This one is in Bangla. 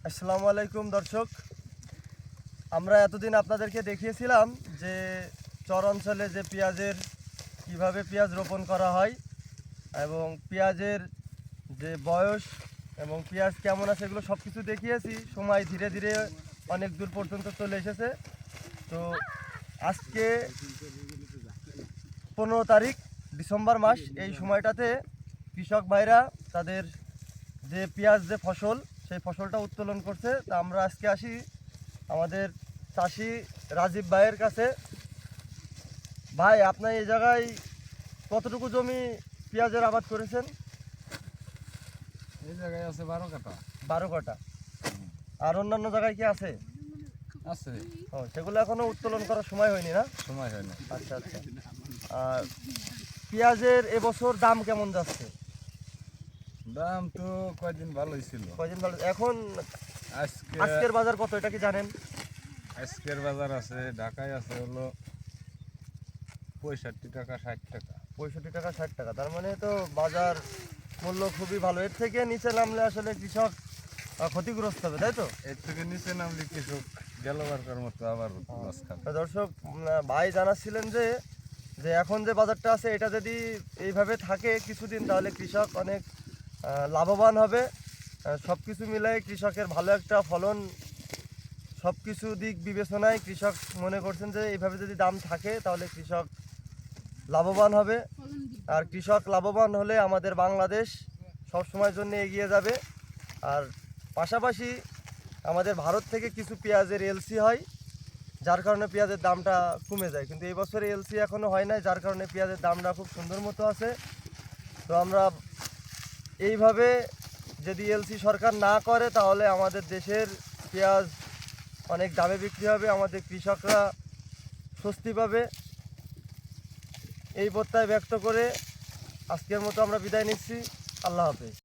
আসসালামু আলাইকুম দর্শক, আমরা এতদিন আপনাদেরকে দেখিয়েছিলাম যে চর অঞ্চলে যে কিভাবে পেঁয়াজ রোপণ করা হয় এবং পেঁয়াজের যে বয়স এবং পেঁয়াজ কেমন আছে এগুলো সব কিছু দেখিয়েছি। সময় ধীরে ধীরে অনেক দূর পর্যন্ত চলে এসেছে। তো আজকে 15 তারিখ ডিসেম্বর মাস, এই সময়টাতে কৃষক ভাইরা তাদের যে পেঁয়াজ যে ফসল সেই ফসলটা উত্তোলন করছে। তা আমরা আজকে আসি আমাদের চাষি রাজীব ভাইয়ের কাছে। ভাই, আপনার এই জায়গায় কতটুকু জমি পেঁয়াজের আবাদ করেছেন? এই জায়গায় আছে 12 কাঠা। 12 কাঠা। আর অন্যান্য জায়গায় কি আছে? আছে, ও, সেগুলো এখনো উত্তোলন করার সময় হয়নি না? সময় হয় না। আচ্ছা আচ্ছা। আর পেঁয়াজের এবছর দাম কেমন যাচ্ছে? দাম তো কয়দিন ভালোই ছিল। কয়দিন ভালো? এখন আজকে আজকের বাজার কত এটা কি জানেন? আজকের বাজার আছে, ঢাকায় আছে হলো 65 টাকা 60 টাকা। 65 টাকা 60 টাকা। তার মানে তো বাজার মূল্য খুবই ভালো। এর থেকে নিচে নামলে আসলে কৃষক ক্ষতিগ্রস্ত হবে, তাই তো? এর থেকে নিচে নামলে কৃষক গেলবারকার মতো আবার লস খাবে। দর্শক, ভাই জানাচ্ছিলেন যে যে এখন যে বাজারটা আছে এটা যদি এইভাবে থাকে কিছুদিন, তাহলে কৃষক অনেক লাভবান হবে। সব কিছু মিলাই কৃষকের ভালো একটা ফলন, সব কিছু দিক বিবেচনায় কৃষক মনে করছেন যে এইভাবে যদি দাম থাকে তাহলে কৃষক লাভবান হবে। আর কৃষক লাভবান হলে আমাদের বাংলাদেশ সবসময়ের জন্য এগিয়ে যাবে। আর পাশাপাশি আমাদের ভারত থেকে কিছু পেঁয়াজের এলসি হয়, যার কারণে পেঁয়াজের দামটা কমে যায়। কিন্তু এই বছরে এলসি এখনও হয় নাই, যার কারণে পেঁয়াজের দামটা খুব সুন্দর মতো আছে। তো আমরা এইভাবে যদি এলসি সরকার না করে তাহলে আমাদের দেশের পেঁয়াজ অনেক দামে বিক্রি হবে, আমাদের কৃষকরা স্বস্তি পাবে। এই প্রত্যয় ব্যক্ত করে আজকের মতো আমরা বিদায় নিচ্ছি। আল্লাহ হাফেজ।